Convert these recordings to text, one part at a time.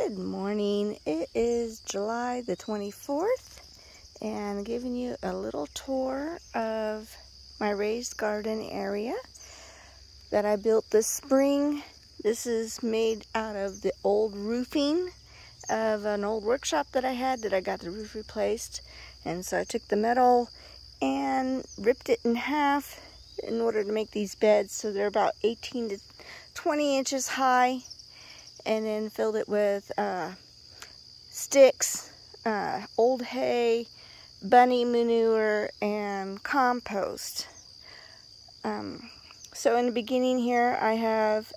Good morning. It is July the 24th, and I'm giving you a little tour of my raised garden area that I built this spring. This is made out of the old roofing of an old workshop that I had that I got the roof replaced. And so I took the metal and ripped it in half in order to make these beds. So they're about 18 to 20 inches high. And then filled it with sticks, old hay, bunny manure, and compost. So in the beginning here I have,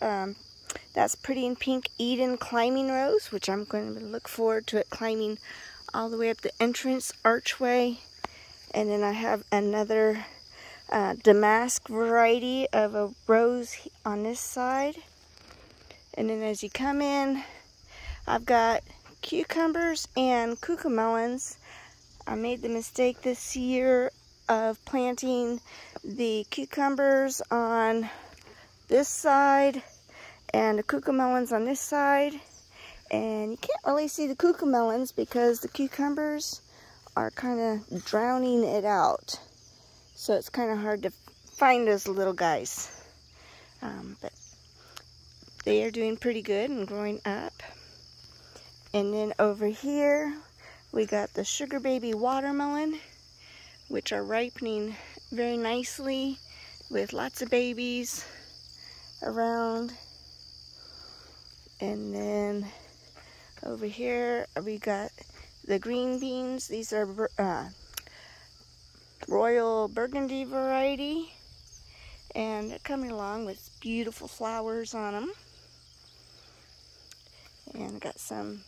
that's pretty in pink Eden climbing rose, which I'm going to look forward to it climbing all the way up the entrance archway. And then I have another damask variety of a rose on this side. And then as you come in, I've got cucumbers and cucamelons. I made the mistake this year of planting the cucumbers on this side and the cucamelons on this side. And you can't really see the cucamelons because the cucumbers are kind of drowning it out. So it's kind of hard to find those little guys. But they are doing pretty good and growing up. And then over here, we got the sugar baby watermelon, which are ripening very nicely with lots of babies around. And then over here, we got the green beans. These are Royal Burgundy variety. And they're coming along with beautiful flowers on them. And I got some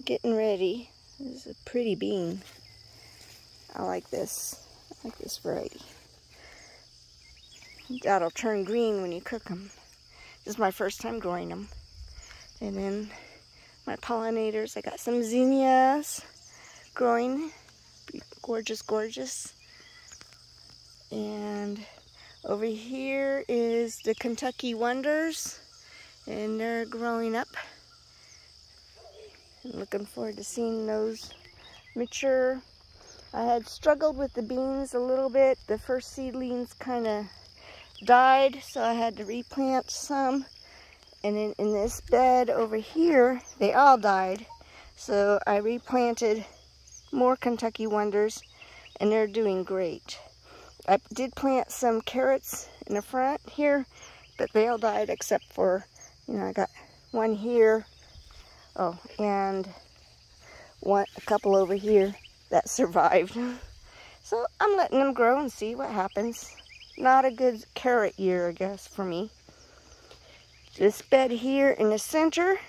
getting ready. This is a pretty bean. I like this. I like this variety. That'll turn green when you cook them. This is my first time growing them. And then my pollinators, I got some zinnias growing. Gorgeous, gorgeous. And over here is the Kentucky Wonders. And they're growing up. I'm looking forward to seeing those mature. I had struggled with the beans a little bit. The first seedlings kind of died, so I had to replant some. And then in this bed over here, they all died. So I replanted more Kentucky Wonders, and they're doing great. I did plant some carrots in the front here, but they all died except for, I got one here. Oh, and a couple over here that survived. So I'm letting them grow and see what happens. Not a good carrot year, I guess, for me. This bed here in the center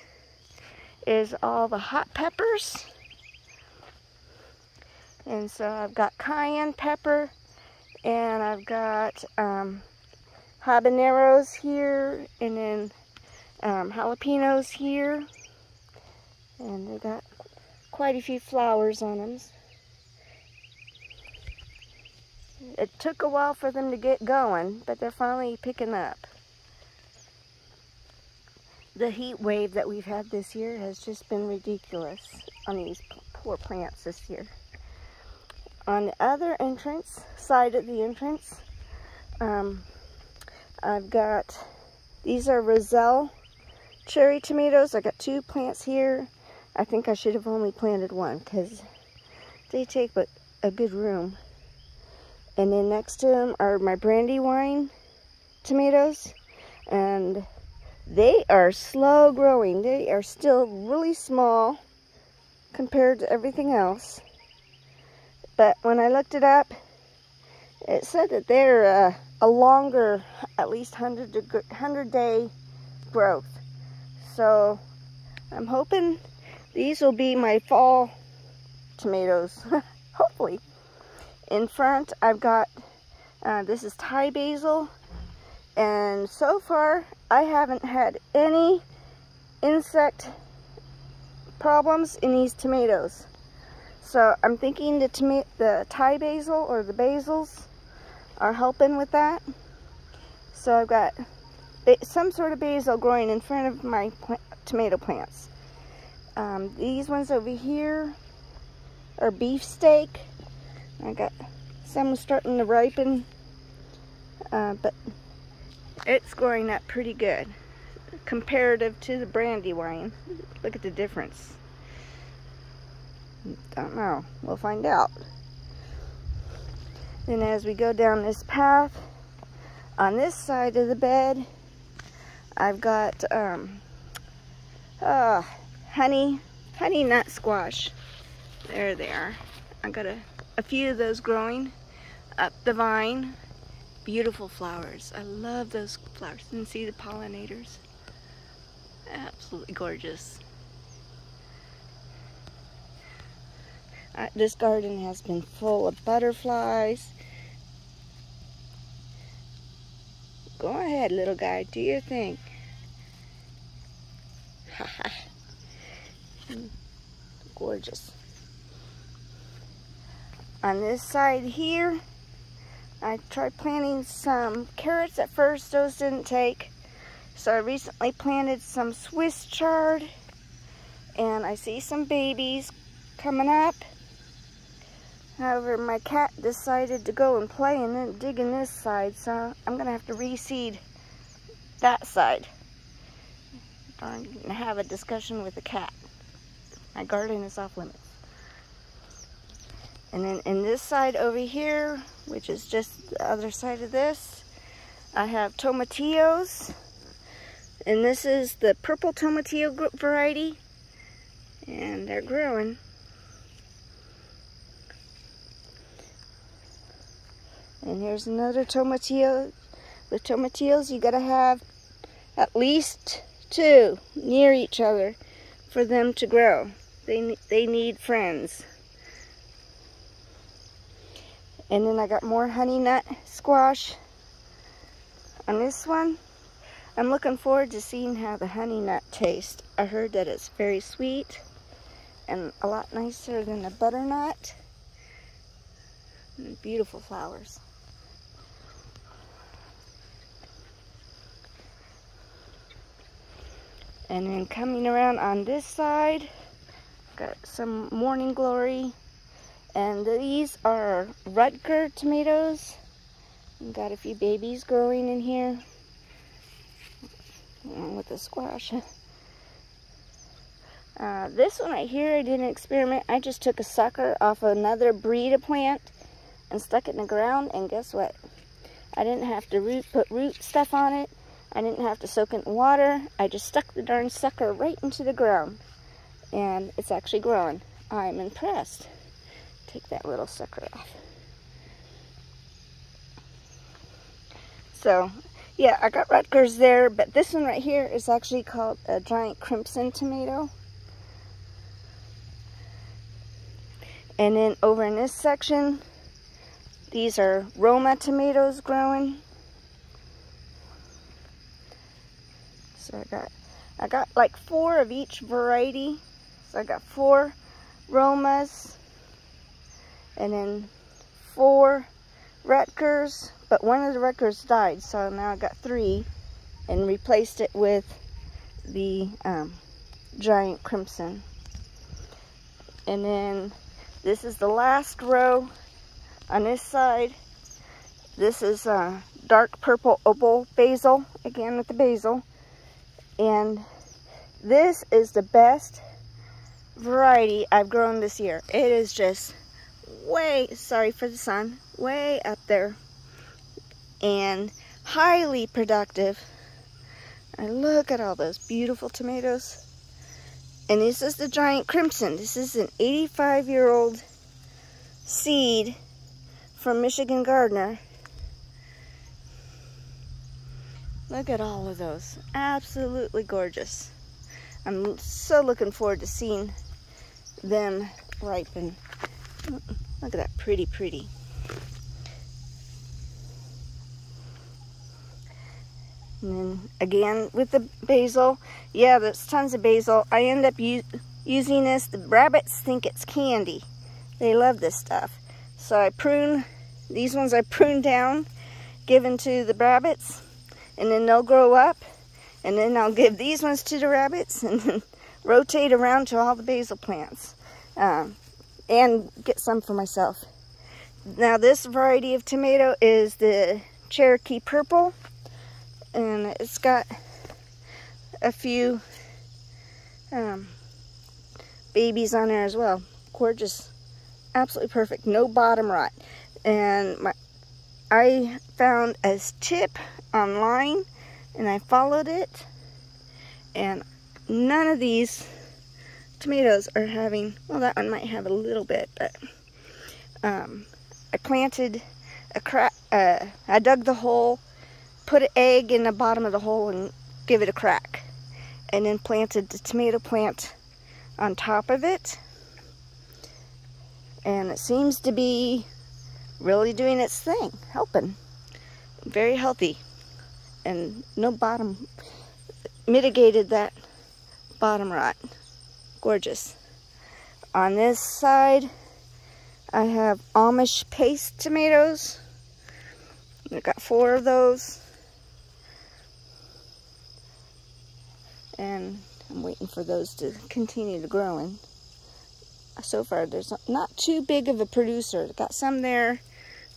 is all the hot peppers. And so I've got cayenne pepper, and I've got habaneros here, and then jalapenos here. And they got quite a few flowers on them. It took a while for them to get going, but they're finally picking up. The heat wave that we've had this year has just been ridiculous on these poor plants this year. On the other side of the entrance, I've got, these are Roselle cherry tomatoes. I got 2 plants here. I think I should have only planted one because they take a good room. And then next to them are my brandy wine tomatoes. And they are slow growing. They are still really small compared to everything else. But when I looked it up, it said that they're a longer, at least 100-day growth. So I'm hoping these will be my fall tomatoes, hopefully. In front, I've got, this is Thai basil, and so far, I haven't had any insect problems in these tomatoes. So I'm thinking the Thai basil or the basils are helping with that. So I've got some sort of basil growing in front of my tomato plants. These ones over here are beefsteak. I got some starting to ripen, but it's growing up pretty good comparative to the brandy wine. Look at the difference. Don't know. We'll find out. Then as we go down this path, on this side of the bed, I've got honey nut squash. There they are. I got a few of those growing up the vine. Beautiful flowers. I love those flowers. And see the pollinators? Absolutely gorgeous. This garden has been full of butterflies. Go ahead, little guy, do your thing. Gorgeous. On this side here, I tried planting some carrots at first. Those didn't take. So I recently planted some Swiss chard, and I see some babies coming up. However, my cat decided to go and play and then dig in this side, so I'm going to have to reseed that side. I'm going to have a discussion with the cat. My garden is off limits. And then in this side over here, which is just the other side of this, I have tomatillos. And this is the purple tomatillo variety. And they're growing. And here's another tomatillo. With tomatillos, you gotta have at least 2 near each other for them to grow. They need friends. And then I got more honey nut squash on this one. I'm looking forward to seeing how the honey nut tastes. I heard that it's very sweet and a lot nicer than the butternut. And beautiful flowers. And then coming around on this side, got some morning glory. And these are Rutger tomatoes. Got a few babies growing in here. Along with the squash. This one right here, I did an experiment. I just took a sucker off another breed of plant and stuck it in the ground. And guess what? I didn't have to put root stuff on it. I didn't have to soak it in water. I just stuck the darn sucker right into the ground. And it's actually growing. I'm impressed. Take that little sucker off. So, yeah, I got Rutgers there, but this one right here is actually called a giant crimson tomato. And then over in this section, these are Roma tomatoes growing. So I got like 4 of each variety. So I got 4 Romas, and then 4 Rutgers, but one of the Rutgers died, so now I got 3 and replaced it with the giant crimson. And then this is the last row on this side. This is dark purple opal basil, again with the basil. And this is the best variety I've grown this year. It is just way, sorry for the sun, way up there. And highly productive. And look at all those beautiful tomatoes. And this is the giant crimson. This is an 85-year-old seed from Michigan Gardener. Look at all of those. Absolutely gorgeous. I'm so looking forward to seeing them ripen. Look at that, pretty. And then again with the basil, yeah, there's tons of basil. I end up using this. The rabbits think it's candy. They love this stuff. So I prune, these ones I prune down, given to the rabbits, and then they'll grow up. And then I'll give these ones to the rabbits, and then rotate around to all the basil plants, and get some for myself. Now this variety of tomato is the Cherokee Purple, and it's got a few babies on there as well. Gorgeous, absolutely perfect, no bottom rot. And I found a tip online and I followed it, and none of these tomatoes are having, well, that one might have a little bit, but I planted a crack, I dug the hole, put an egg in the bottom of the hole and give it a crack, and then planted the tomato plant on top of it, and it seems to be really doing its thing, helping. Very healthy, and no bottom, mitigated that bottom rot. Gorgeous. On this side I have Amish paste tomatoes. I've got 4 of those, and I'm waiting for those to continue to growing. So far there's not too big of a producer. Got some there,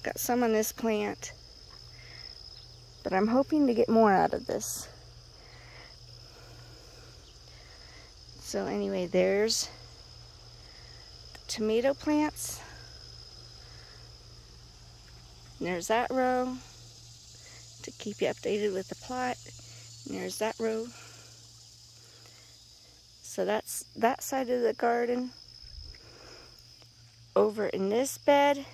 got some on this plant, but I'm hoping to get more out of this. So anyway, there's the tomato plants. And there's that row to keep you updated with the plot. And there's that row. So that's that side of the garden. Over in this bed,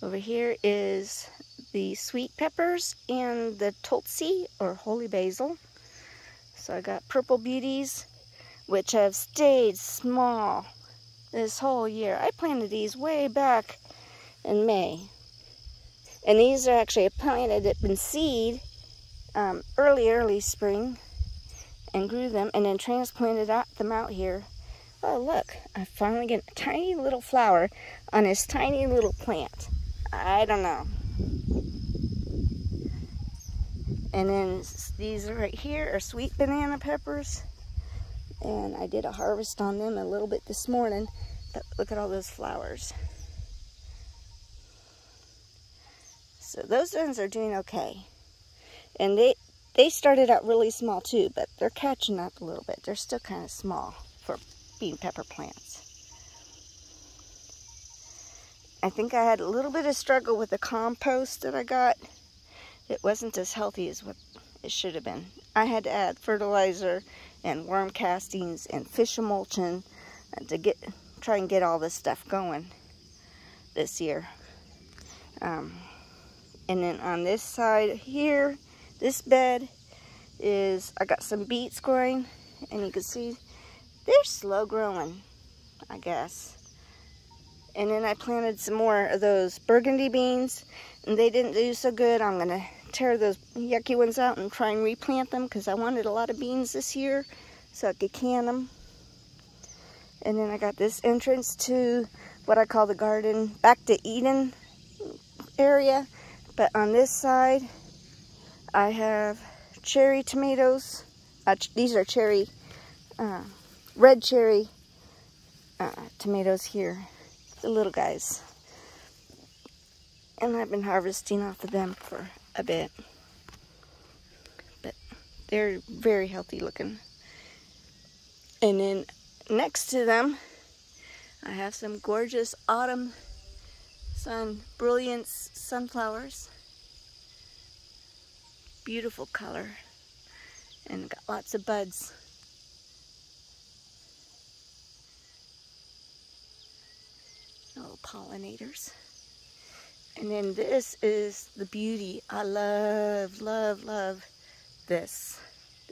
over here is the sweet peppers and the tulsi or holy basil. So I got purple beauties, which have stayed small this whole year. I planted these way back in May. And these are actually, I planted it in seed early spring and grew them and then transplanted them out here. Oh look, I finally get a tiny little flower on this tiny little plant. I don't know. And then these right here are sweet banana peppers. And I did a harvest on them a little bit this morning. But look at all those flowers. So those ones are doing okay. And they started out really small too, but they're catching up a little bit. They're still kind of small for being pepper plants. I think I had a little bit of struggle with the compost that I got. It wasn't as healthy as what it should have been. I had to add fertilizer and worm castings and fish emulsion to try and get all this stuff going this year. And then on this side here, this bed is, I got some beets growing, and you can see they're slow growing, I guess. And then I planted some more of those burgundy beans, and they didn't do so good. I'm gonna tear those yucky ones out and try and replant them, because I wanted a lot of beans this year so I could can them. And then I got this entrance to what I call the garden back to Eden area. But on this side I have cherry tomatoes. These are cherry, red cherry tomatoes here, the little guys. And I've been harvesting off of them for a bit. But they're very healthy looking. And then next to them, I have some gorgeous autumn sun brilliance sunflowers. Beautiful color. And got lots of buds. Little pollinators. And then this is the beauty. I love, love, love this.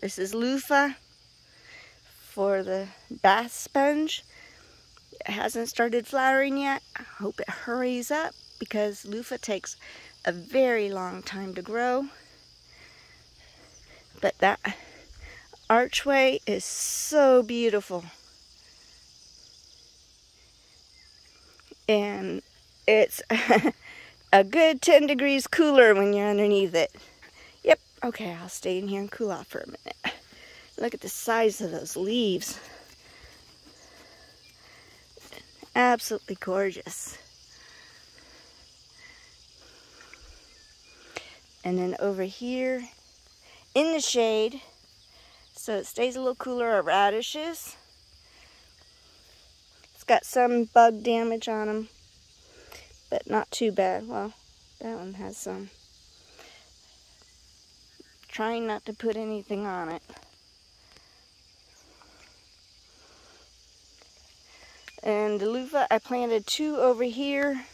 This is loofah for the bath sponge. It hasn't started flowering yet. I hope it hurries up, because loofah takes a very long time to grow. But that archway is so beautiful. And it's a good 10 degrees cooler when you're underneath it. Yep, okay, I'll stay in here and cool off for a minute. Look at the size of those leaves. Absolutely gorgeous. And then over here in the shade, so it stays a little cooler, are radishes. It's got some bug damage on them, but not too bad. Well, that one has some. Trying not to put anything on it. And the loofah, I planted 2 over here,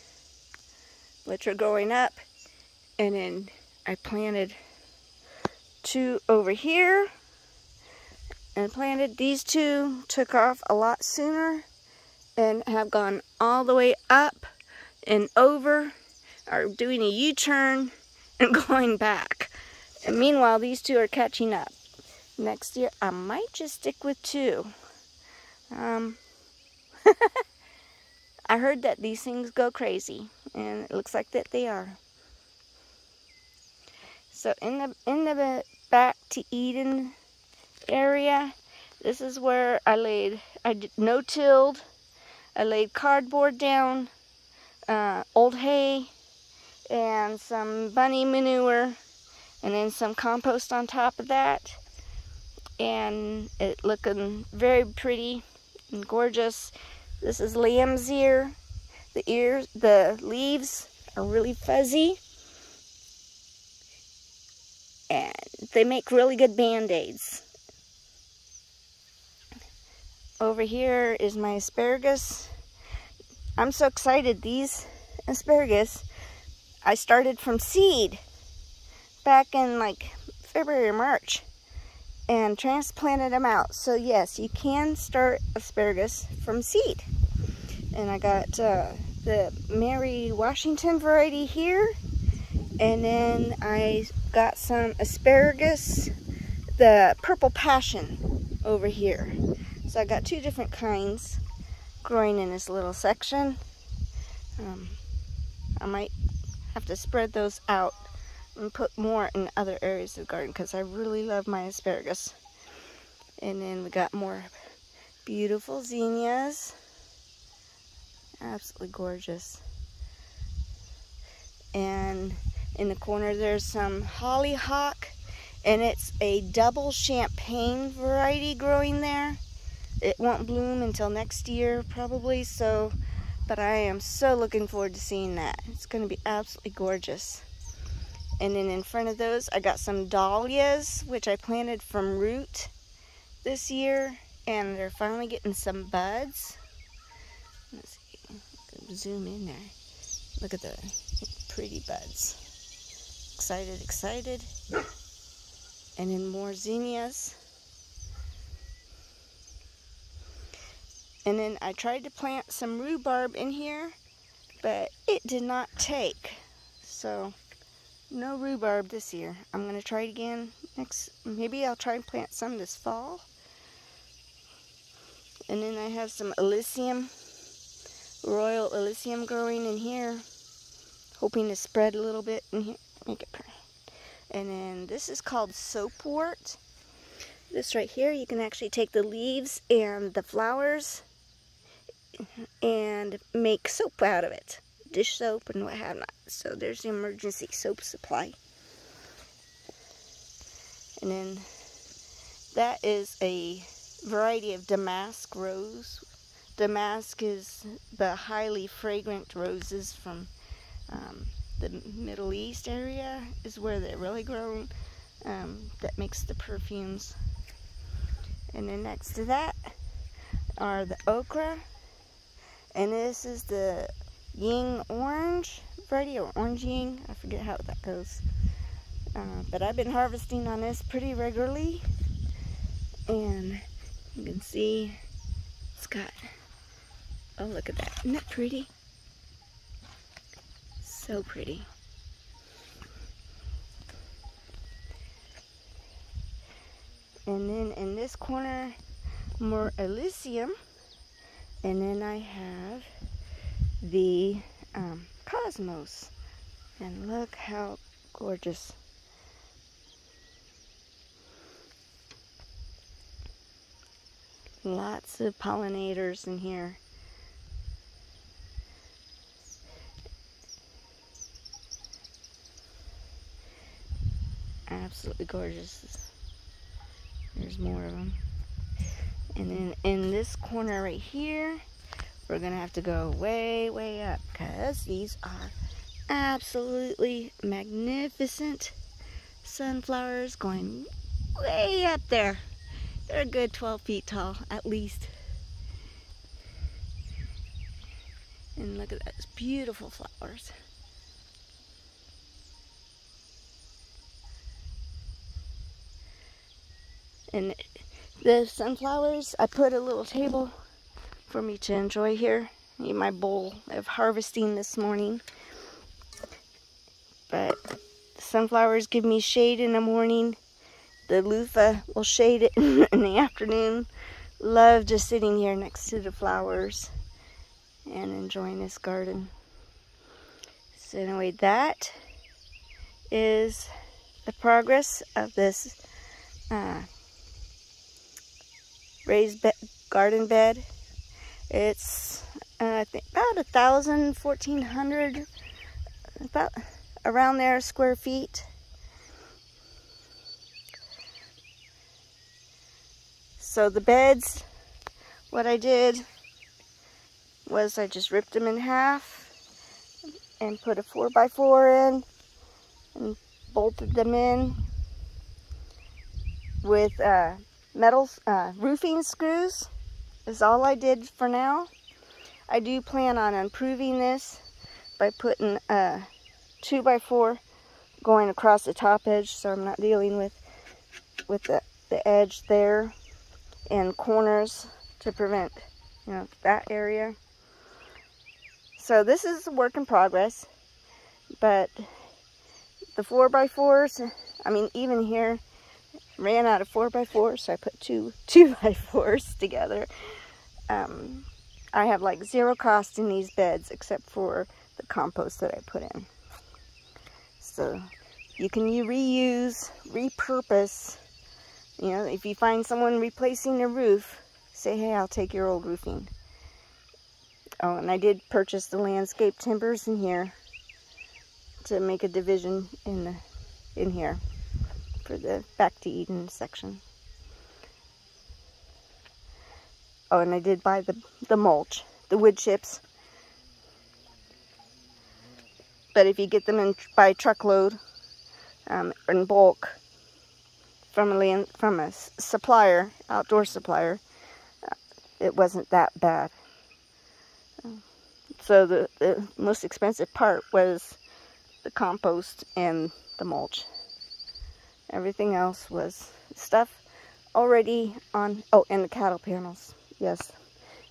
which are going up. And then I planted 2 over here. And planted these 2, took off a lot sooner. And have gone all the way up and over. Are doing a U-turn and going back. And meanwhile, these 2 are catching up. Next year, I might just stick with 2. I heard that these things go crazy, and it looks like that they are. So in the back to Eden area, this is where I no-tilled. I laid cardboard down, old hay, and some bunny manure, and then some compost on top of that. And it looking very pretty and gorgeous. This is lamb's ear. The leaves are really fuzzy. And they make really good band-aids. Over here is my asparagus. I'm so excited. These asparagus, I started from seed back in like February or March and transplanted them out. So yes, you can start asparagus from seed. And I got the Mary Washington variety here. And then I got some asparagus, the purple passion over here. So I got 2 different kinds growing in this little section. I might have to spread those out and put more in other areas of the garden because I really love my asparagus. And then we got more beautiful zinnias. Absolutely gorgeous. And in the corner there's some hollyhock, and it's a double champagne variety growing there. It won't bloom until next year probably, so but I am so looking forward to seeing that. It's going to be absolutely gorgeous. And then in front of those I got some dahlias, which I planted from root this year, and they're finally getting some buds. Let's see, zoom in there. Look at the pretty buds. Excited. And then more zinnias. And then I tried to plant some rhubarb in here, but it did not take. So no rhubarb this year. I'm going to try it again next. Maybe I'll try and plant some this fall. And then I have some Elysium, Royal Elysium growing in here. Hoping to spread a little bit in here. Make it pretty. And then this is called soapwort. This right here, you can actually take the leaves and the flowers and make soap out of it. Dish soap and what have not. So there's the emergency soap supply. And then that is a variety of damask rose. Damask is the highly fragrant roses from the Middle East area is where they're really grown. That makes the perfumes. And then next to that are the okra. And this is the ying orange variety, or orange ying. I forget how that goes. But I've been harvesting on this pretty regularly. And you can see it's got, oh look at that, isn't that pretty? So pretty. And then in this corner, more Elysium. And then I have the Cosmos. And look how gorgeous. Lots of pollinators in here. Absolutely gorgeous. There's more of them. And then in this corner right here, we're gonna have to go way, way up, because these are absolutely magnificent sunflowers going way up there. They're a good 12 feet tall, at least. And look at those beautiful flowers. And the sunflowers, I put a little table for me to enjoy here. In my bowl of harvesting this morning. But the sunflowers give me shade in the morning. The loofah will shade it in the afternoon. Love just sitting here next to the flowers and enjoying this garden. So anyway, that is the progress of this raised garden bed. It's I think about 1,000, 1,400, about around there square feet. So the beds, what I did was I just ripped them in half and put a 4x4 in and bolted them in with metal roofing screws. Is all I did for now. I do plan on improving this by putting a 2x4 going across the top edge, so I'm not dealing with the edge there and corners to prevent, you know, that area. So this is a work in progress, but the 4x4s, I mean, even here, ran out of 4x4s, so I put two 2x4s together. I have like zero cost in these beds except for the compost that I put in. So you can reuse, repurpose. You know, if you find someone replacing their roof, say, hey, I'll take your old roofing. Oh, and I did purchase the landscape timbers in here to make a division in here for the Back to Eden section. Oh, and I did buy the mulch, the wood chips. But if you get them by truckload in bulk from a supplier, outdoor supplier, it wasn't that bad. So the most expensive part was the compost and the mulch. Everything else was stuff already on, oh, and the cattle panels. Yes,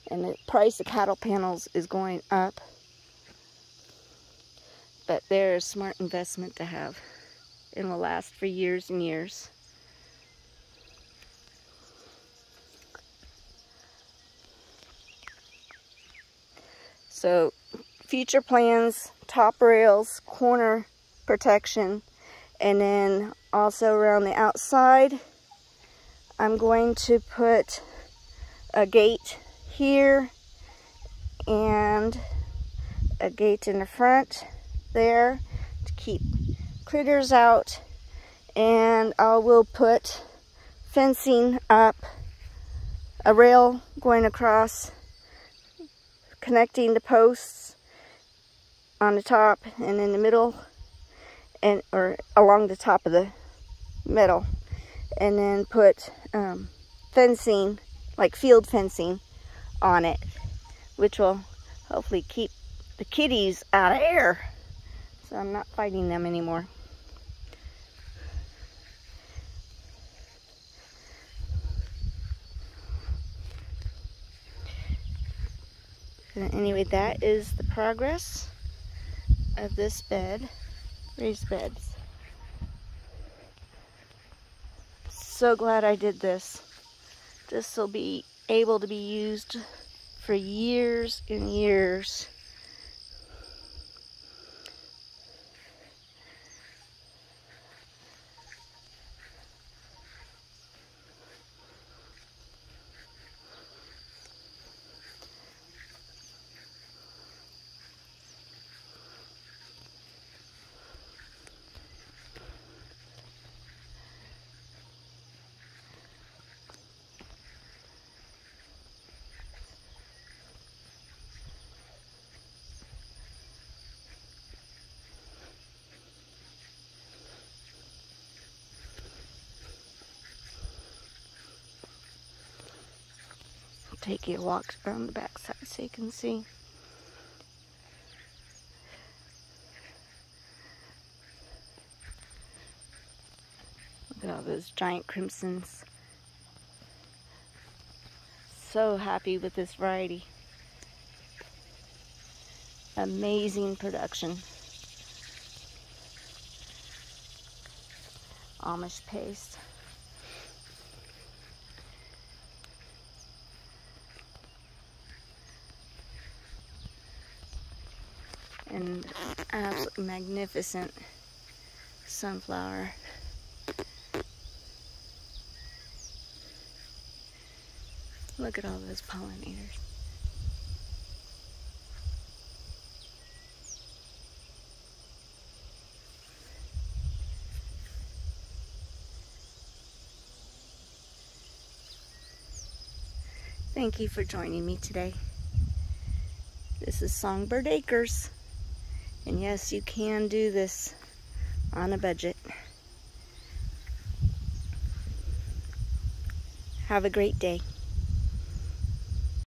and the price of cattle panels is going up, but they're a smart investment to have and will last for years and years. So future plans, top rails, corner protection, and then also around the outside I'm going to put a gate here and a gate in the front there to keep critters out, and I will put fencing up, a rail going across connecting the posts on the top and in the middle, and or along the top of the middle, and then put fencing, like field fencing, on it, which will hopefully keep the kitties out of here, so I'm not fighting them anymore. Anyway, that is the progress of this bed, raised beds. So glad I did this. This will be able to be used for years and years. take you a walk around the backside so you can see. Look at all those giant crimsons. So happy with this variety. Amazing production. Amish paste. And absolutely magnificent sunflower. Look at all those pollinators. Thank you for joining me today. This is Songbird Acres. And yes, you can do this on a budget. Have a great day.